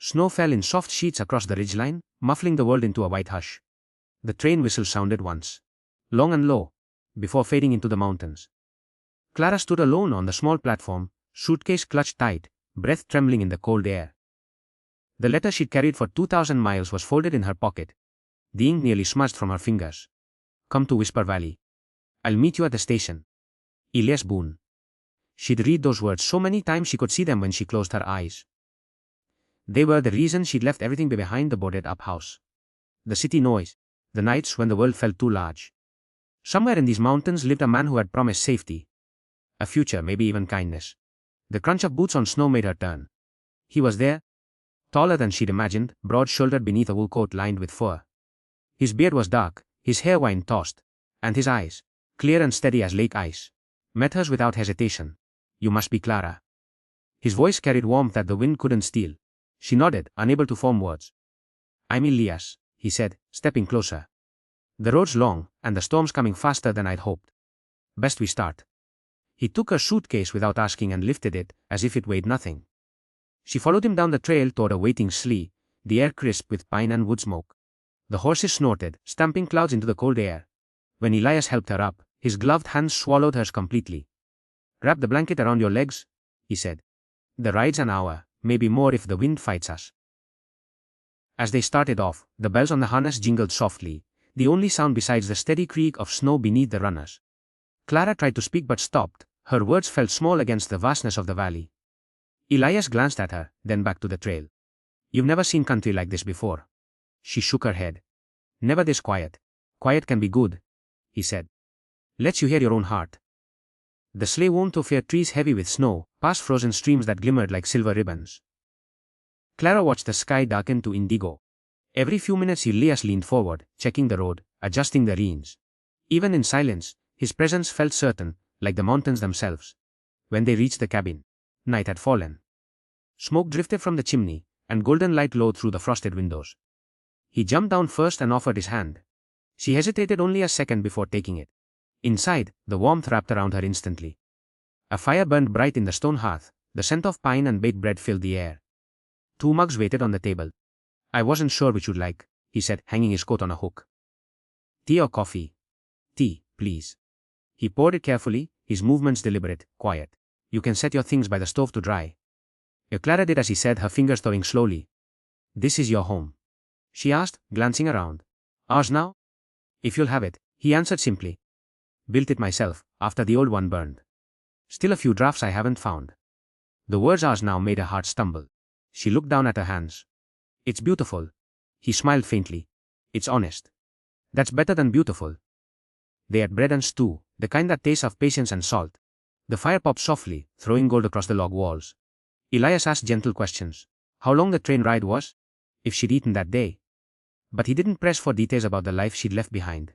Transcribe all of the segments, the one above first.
Snow fell in soft sheets across the ridgeline, muffling the world into a white hush. The train whistle sounded once, long and low, before fading into the mountains. Clara stood alone on the small platform, suitcase clutched tight, breath trembling in the cold air. The letter she'd carried for 2,000 miles was folded in her pocket, the ink nearly smudged from her fingers. Come to Whisper Valley. I'll meet you at the station. Elias Boone. She'd read those words so many times she could see them when she closed her eyes. They were the reason she'd left everything behind the boarded-up house. The city noise, the nights when the world felt too large. Somewhere in these mountains lived a man who had promised safety. A future, maybe even kindness. The crunch of boots on snow made her turn. He was there, taller than she'd imagined, broad-shouldered beneath a wool coat lined with fur. His beard was dark, his hair wind-tossed, and his eyes, clear and steady as lake ice, met hers without hesitation. You must be Clara. His voice carried warmth that the wind couldn't steal. She nodded, unable to form words. I'm Elias, he said, stepping closer. The road's long, and the storm's coming faster than I'd hoped. Best we start. He took her suitcase without asking and lifted it, as if it weighed nothing. She followed him down the trail toward a waiting sleigh, the air crisp with pine and wood smoke. The horses snorted, stamping clouds into the cold air. When Elias helped her up, his gloved hands swallowed hers completely. Wrap the blanket around your legs, he said. The ride's an hour, maybe more if the wind fights us. As they started off, the bells on the harness jingled softly, the only sound besides the steady creak of snow beneath the runners. Clara tried to speak but stopped, her words felt small against the vastness of the valley. Elias glanced at her, then back to the trail. You've never seen country like this before. She shook her head. Never this quiet. Quiet can be good, he said. Lets you hear your own heart. The sleigh wound through fair trees heavy with snow, past frozen streams that glimmered like silver ribbons. Clara watched the sky darken to indigo. Every few minutes Elias leaned forward, checking the road, adjusting the reins. Even in silence, his presence felt certain, like the mountains themselves. When they reached the cabin, night had fallen. Smoke drifted from the chimney, and golden light glowed through the frosted windows. He jumped down first and offered his hand. She hesitated only a second before taking it. Inside, the warmth wrapped around her instantly. A fire burned bright in the stone hearth, the scent of pine and baked bread filled the air. 2 mugs waited on the table. I wasn't sure which you'd like, he said, hanging his coat on a hook. Tea or coffee? Tea, please. He poured it carefully, his movements deliberate, quiet. You can set your things by the stove to dry. Clara did as he said, her fingers throwing slowly. This is your home? She asked, glancing around. Ours now? If you'll have it, he answered simply. Built it myself, after the old one burned. Still a few drafts I haven't found. The words ours now made her heart stumble. She looked down at her hands. It's beautiful. He smiled faintly. It's honest. That's better than beautiful. They had bread and stew, the kind that tastes of patience and salt. The fire popped softly, throwing gold across the log walls. Elias asked gentle questions. How long the train ride was? If she'd eaten that day. But he didn't press for details about the life she'd left behind.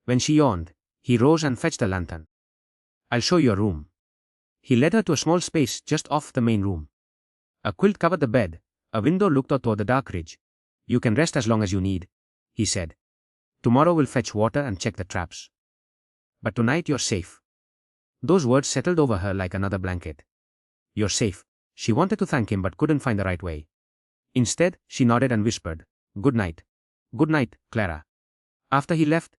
When she yawned, he rose and fetched a lantern. I'll show you a room. He led her to a small space just off the main room. A quilt covered the bed, a window looked out toward the dark ridge. You can rest as long as you need, he said. Tomorrow we'll fetch water and check the traps. But tonight you're safe. Those words settled over her like another blanket. You're safe. She wanted to thank him but couldn't find the right way. Instead, she nodded and whispered, Good night. Good night, Clara. After he left,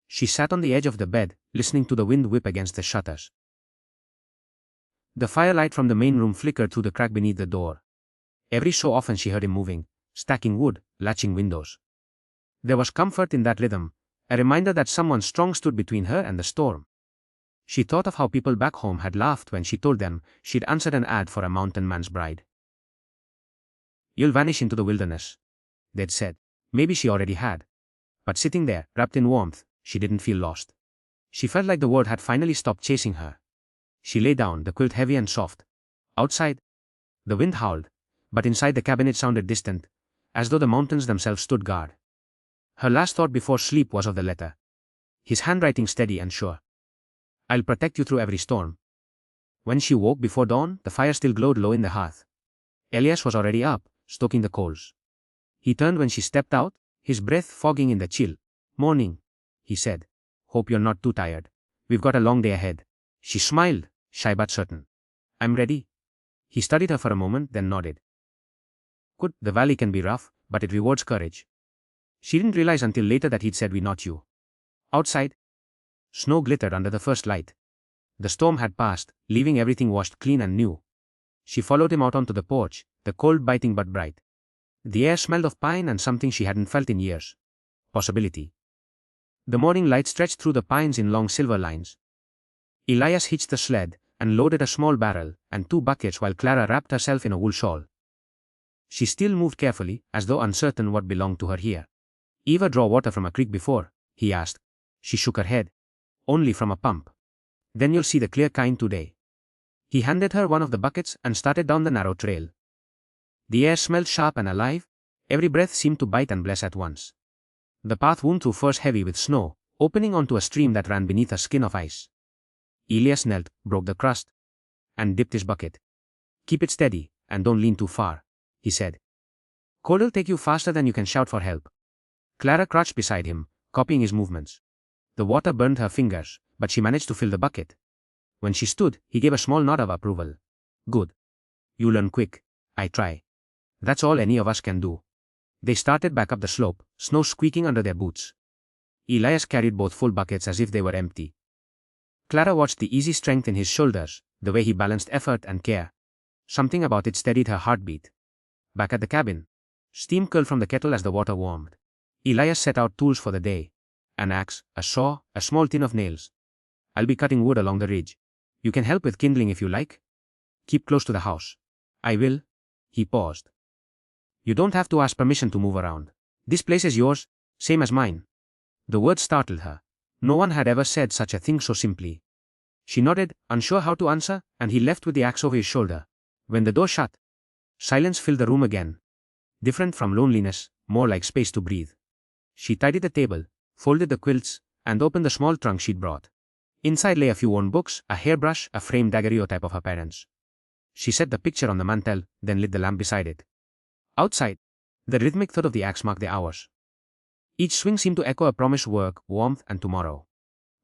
she sat on the edge of the bed, listening to the wind whip against the shutters. The firelight from the main room flickered through the crack beneath the door. Every so often she heard him moving, stacking wood, latching windows. There was comfort in that rhythm, a reminder that someone strong stood between her and the storm. She thought of how people back home had laughed when she told them she'd answered an ad for a mountain man's bride. You'll vanish into the wilderness, they'd said. Maybe she already had. But sitting there, wrapped in warmth, she didn't feel lost. She felt like the world had finally stopped chasing her. She lay down, the quilt heavy and soft. Outside, the wind howled, but inside the cabin it sounded distant, as though the mountains themselves stood guard. Her last thought before sleep was of the letter. His handwriting steady and sure. I'll protect you through every storm. When she woke before dawn, the fire still glowed low in the hearth. Elias was already up, stoking the coals. He turned when she stepped out, his breath fogging in the chill. Morning, he said. Hope you're not too tired. We've got a long day ahead. She smiled, shy but certain. I'm ready. He studied her for a moment, then nodded. Good, the valley can be rough, but it rewards courage. She didn't realize until later that he'd said we not you. Outside, snow glittered under the first light. The storm had passed, leaving everything washed clean and new. She followed him out onto the porch, the cold biting but bright. The air smelled of pine and something she hadn't felt in years. Possibility. The morning light stretched through the pines in long silver lines. Elias hitched the sled and loaded a small barrel and 2 buckets while Clara wrapped herself in a wool shawl. She still moved carefully, as though uncertain what belonged to her here. Ever draw water from a creek before? He asked. She shook her head. Only from a pump. Then you'll see the clear kind today. He handed her one of the buckets and started down the narrow trail. The air smelled sharp and alive. Every breath seemed to bite and bless at once. The path wound through furs heavy with snow, opening onto a stream that ran beneath a skin of ice. Elias knelt, broke the crust, and dipped his bucket. Keep it steady, and don't lean too far, he said. Cold'll take you faster than you can shout for help. Clara crouched beside him, copying his movements. The water burned her fingers, but she managed to fill the bucket. When she stood, he gave a small nod of approval. Good. You learn quick. I try. That's all any of us can do. They started back up the slope, snow squeaking under their boots. Elias carried both full buckets as if they were empty. Clara watched the easy strength in his shoulders, the way he balanced effort and care. Something about it steadied her heartbeat. Back at the cabin, steam curled from the kettle as the water warmed. Elias set out tools for the day. An axe, a saw, a small tin of nails. I'll be cutting wood along the ridge. You can help with kindling if you like. Keep close to the house. I will. He paused. You don't have to ask permission to move around. This place is yours, same as mine. The words startled her. No one had ever said such a thing so simply. She nodded, unsure how to answer, and he left with the axe over his shoulder. When the door shut, silence filled the room again. Different from loneliness, more like space to breathe. She tidied the table, folded the quilts, and opened the small trunk she'd brought. Inside lay a few worn books, a hairbrush, a framed daguerreotype of her parents. She set the picture on the mantel, then lit the lamp beside it. Outside, the rhythmic thud of the axe marked the hours. Each swing seemed to echo a promised work, warmth, and tomorrow.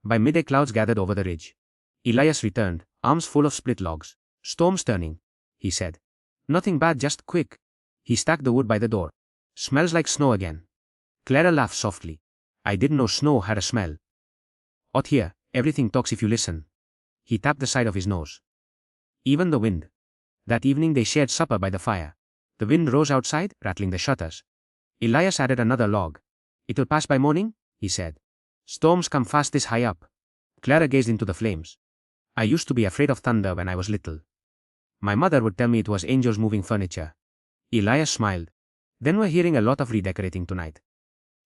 By midday clouds gathered over the ridge. Elias returned, arms full of split logs. Storm's turning, he said. Nothing bad, just quick. He stacked the wood by the door. Smells like snow again. Clara laughed softly. I didn't know snow had a smell. Out here, everything talks if you listen. He tapped the side of his nose. Even the wind. That evening they shared supper by the fire. The wind rose outside, rattling the shutters. Elias added another log. It'll pass by morning, he said. Storms come fast this high up. Clara gazed into the flames. I used to be afraid of thunder when I was little. My mother would tell me it was angels moving furniture. Elias smiled. Then we're hearing a lot of redecorating tonight.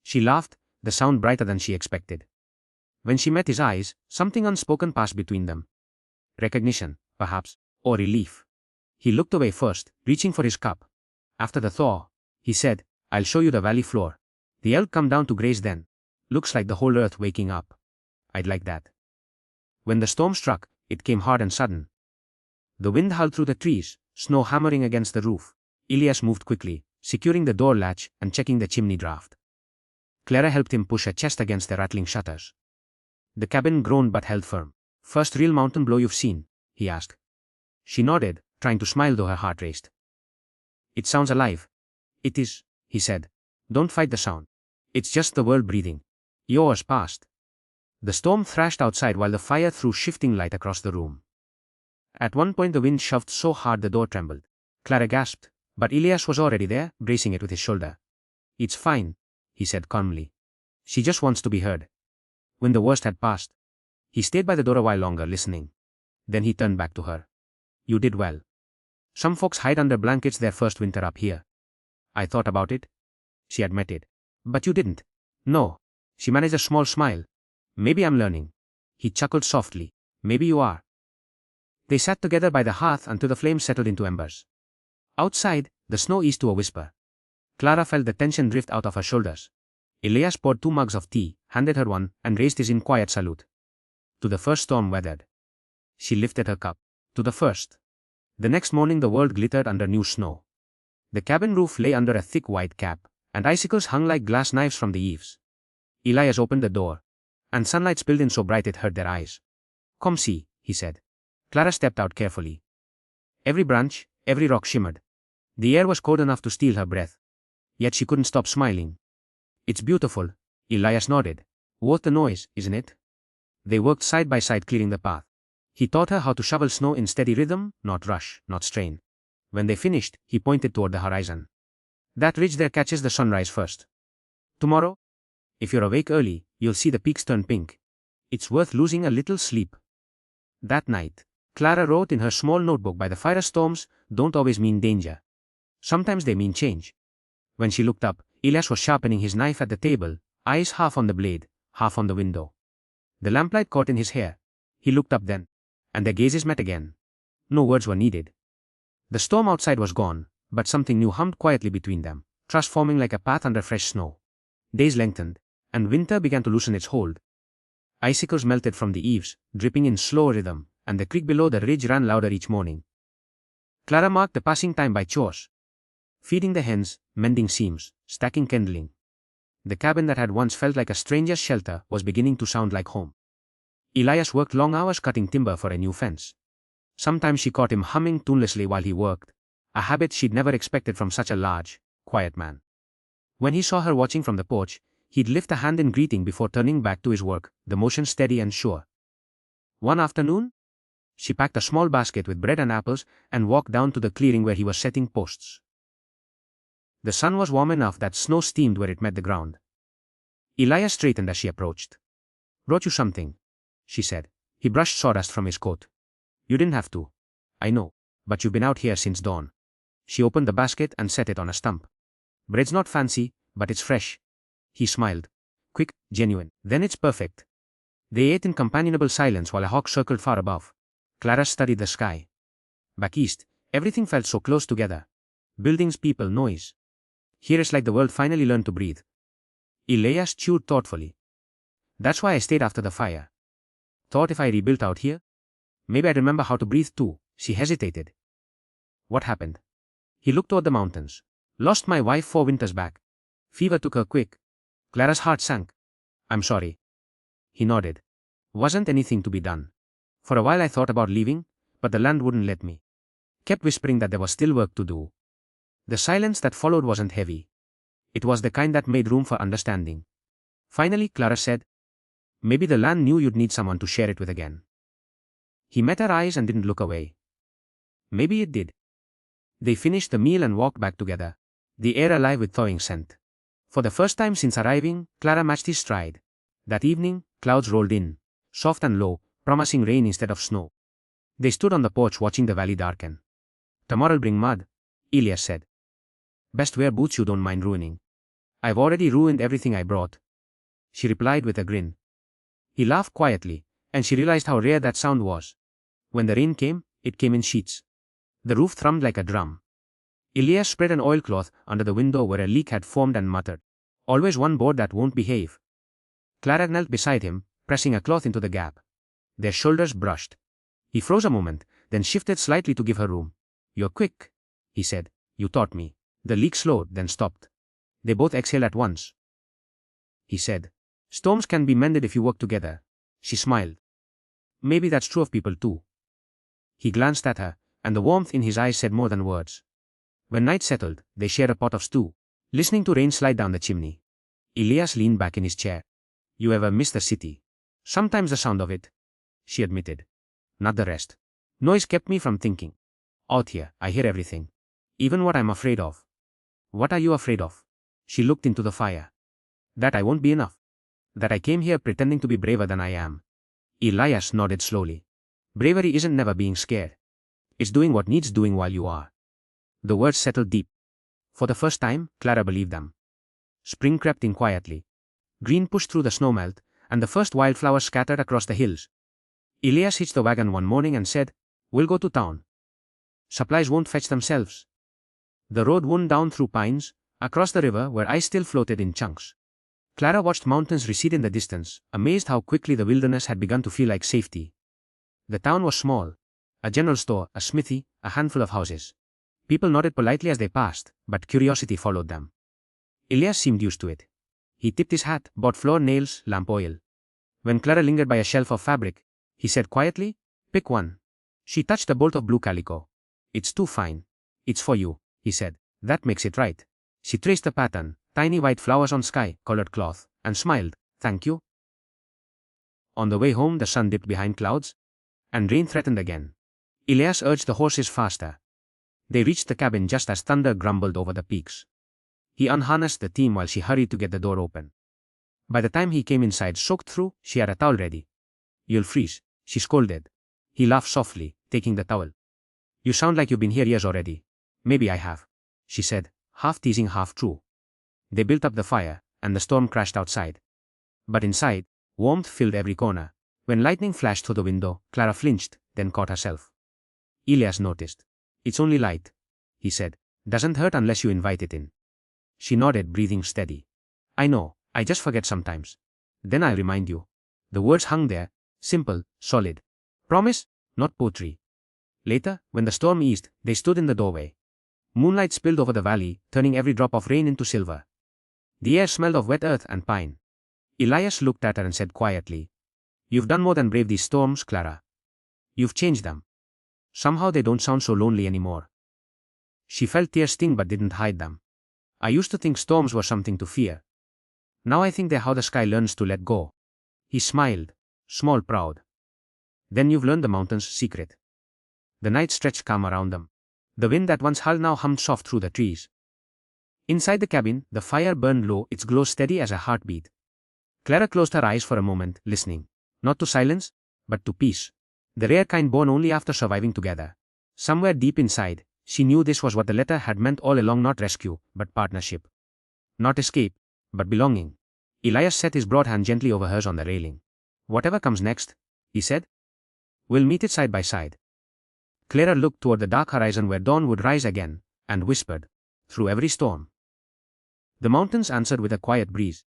She laughed, the sound brighter than she expected. When she met his eyes, something unspoken passed between them. Recognition, perhaps, or relief. He looked away first, reaching for his cup. After the thaw, he said, I'll show you the valley floor. The elk come down to graze then. Looks like the whole earth waking up. I'd like that. When the storm struck, it came hard and sudden. The wind howled through the trees, snow hammering against the roof. Elias moved quickly, securing the door latch and checking the chimney draft. Clara helped him push her chest against the rattling shutters. The cabin groaned but held firm. First real mountain blow you've seen? He asked. She nodded, trying to smile though her heart raced. It sounds alive. It is, he said. Don't fight the sound. It's just the world breathing. Yours passed. The storm thrashed outside while the fire threw shifting light across the room. At one point the wind shoved so hard the door trembled. Clara gasped, but Elias was already there, bracing it with his shoulder. It's fine, he said calmly. She just wants to be heard. When the worst had passed, he stayed by the door a while longer, listening. Then he turned back to her. You did well. Some folks hide under blankets their first winter up here. I thought about it. She admitted. But you didn't. No. She managed a small smile. Maybe I'm learning. He chuckled softly. Maybe you are. They sat together by the hearth until the flames settled into embers. Outside, the snow eased to a whisper. Clara felt the tension drift out of her shoulders. Elias poured 2 mugs of tea, handed her one, and raised his in quiet salute. To the first storm weathered. She lifted her cup. To the first. The next morning the world glittered under new snow. The cabin roof lay under a thick white cap, and icicles hung like glass knives from the eaves. Elias opened the door, and sunlight spilled in so bright it hurt their eyes. Come see, he said. Clara stepped out carefully. Every branch, every rock shimmered. The air was cold enough to steal her breath. Yet she couldn't stop smiling. It's beautiful, Elias nodded. Worth the noise, isn't it? They worked side by side clearing the path. He taught her how to shovel snow in steady rhythm, not rush, not strain. When they finished, he pointed toward the horizon. That ridge there catches the sunrise first. Tomorrow, if you're awake early, you'll see the peaks turn pink. It's worth losing a little sleep. That night, Clara wrote in her small notebook, by the fire, storms don't always mean danger. Sometimes they mean change. When she looked up, Elias was sharpening his knife at the table, eyes half on the blade, half on the window. The lamplight caught in his hair. He looked up then, and their gazes met again. No words were needed. The storm outside was gone, but something new hummed quietly between them, transforming like a path under fresh snow. Days lengthened, and winter began to loosen its hold. Icicles melted from the eaves, dripping in slow rhythm, and the creek below the ridge ran louder each morning. Clara marked the passing time by chores. Feeding the hens, mending seams, stacking kindling. The cabin that had once felt like a stranger's shelter was beginning to sound like home. Elias worked long hours cutting timber for a new fence. Sometimes she caught him humming tunelessly while he worked, a habit she'd never expected from such a large, quiet man. When he saw her watching from the porch, he'd lift a hand in greeting before turning back to his work, the motion steady and sure. One afternoon, she packed a small basket with bread and apples and walked down to the clearing where he was setting posts. The sun was warm enough that snow steamed where it met the ground. Elias straightened as she approached. "Brought you something," she said. He brushed sawdust from his coat. "You didn't have to. I know, but you've been out here since dawn." She opened the basket and set it on a stump. "Bread's not fancy, but it's fresh." He smiled. "Quick, genuine. Then it's perfect." They ate in companionable silence while a hawk circled far above. Clara studied the sky. Back east, everything felt so close together. Buildings, people, noise. Here it's like the world finally learned to breathe. Elias chewed thoughtfully. "That's why I stayed after the fire. Thought if I rebuilt out here, maybe I'd remember how to breathe too." She hesitated. "What happened?" He looked toward the mountains. "Lost my wife 4 winters back. Fever took her quick." Clara's heart sank. "I'm sorry." He nodded. "Wasn't anything to be done. For a while I thought about leaving, but the land wouldn't let me. Kept whispering that there was still work to do." The silence that followed wasn't heavy. It was the kind that made room for understanding. Finally, Clara said, "Maybe the land knew you'd need someone to share it with again." He met her eyes and didn't look away. Maybe it did. They finished the meal and walked back together, the air alive with thawing scent. For the first time since arriving, Clara matched his stride. That evening, clouds rolled in, soft and low, promising rain instead of snow. They stood on the porch watching the valley darken. "Tomorrow'll bring mud," Elias said. "Best wear boots you don't mind ruining." "I've already ruined everything I brought," she replied with a grin. He laughed quietly, and she realized how rare that sound was. When the rain came, it came in sheets. The roof thrummed like a drum. Elias spread an oilcloth under the window where a leak had formed and muttered, "Always one board that won't behave." Clara knelt beside him, pressing a cloth into the gap. Their shoulders brushed. He froze a moment, then shifted slightly to give her room. "You're quick," he said. "You taught me." The leak slowed, then stopped. They both exhaled at once. He said, "Storms can be mended if you work together." She smiled. "Maybe that's true of people too." He glanced at her, and the warmth in his eyes said more than words. When night settled, they shared a pot of stew, listening to rain slide down the chimney. Elias leaned back in his chair. "You ever miss the city?" "Sometimes the sound of it," she admitted. "Not the rest. Noise kept me from thinking. Out here, I hear everything. Even what I'm afraid of." "What are you afraid of?" She looked into the fire. "That I won't be enough. That I came here pretending to be braver than I am." Elias nodded slowly. "Bravery isn't never being scared. It's doing what needs doing while you are." The words settled deep. For the first time, Clara believed them. Spring crept in quietly. Green pushed through the snowmelt, and the first wildflowers scattered across the hills. Elias hitched the wagon one morning and said, "We'll go to town. Supplies won't fetch themselves." The road wound down through pines, across the river where ice still floated in chunks. Clara watched mountains recede in the distance, amazed how quickly the wilderness had begun to feel like safety. The town was small. A general store, a smithy, a handful of houses. People nodded politely as they passed, but curiosity followed them. Elias seemed used to it. He tipped his hat, bought floor nails, lamp oil. When Clara lingered by a shelf of fabric, he said quietly, "Pick one." She touched a bolt of blue calico. "It's too fine. It's for you." he said. That makes it right. She traced the pattern, tiny white flowers on sky-colored cloth, and smiled. Thank you. On the way home the sun dipped behind clouds, and rain threatened again. Elias urged the horses faster. They reached the cabin just as thunder grumbled over the peaks. He unharnessed the team while she hurried to get the door open. By the time he came inside soaked through, she had a towel ready. You'll freeze, she scolded. He laughed softly, taking the towel. You sound like you've been here years already. Maybe I have, she said, half teasing, half true. They built up the fire, and the storm crashed outside. But inside, warmth filled every corner. When lightning flashed through the window, Clara flinched, then caught herself. Elias noticed. It's only light, he said. Doesn't hurt unless you invite it in. She nodded, breathing steady. I know, I just forget sometimes. Then I'll remind you. The words hung there, simple, solid. Promise? Not poetry. Later, when the storm eased, they stood in the doorway. Moonlight spilled over the valley, turning every drop of rain into silver. The air smelled of wet earth and pine. Elias looked at her and said quietly, You've done more than brave these storms, Clara. You've changed them. Somehow they don't sound so lonely anymore. She felt tears sting but didn't hide them. I used to think storms were something to fear. Now I think they're how the sky learns to let go. He smiled, small, proud. Then you've learned the mountain's secret. The night stretched calm around them. The wind that once howled now hummed soft through the trees. Inside the cabin, the fire burned low, its glow steady as a heartbeat. Clara closed her eyes for a moment, listening. Not to silence, but to peace. The rare kind born only after surviving together. Somewhere deep inside, she knew this was what the letter had meant all along, not rescue, but partnership. Not escape, but belonging. Elias set his broad hand gently over hers on the railing. Whatever comes next, he said, we'll meet it side by side. Clara looked toward the dark horizon where dawn would rise again, and whispered, through every storm. The mountains answered with a quiet breeze,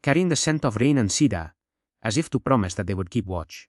carrying the scent of rain and cedar, as if to promise that they would keep watch.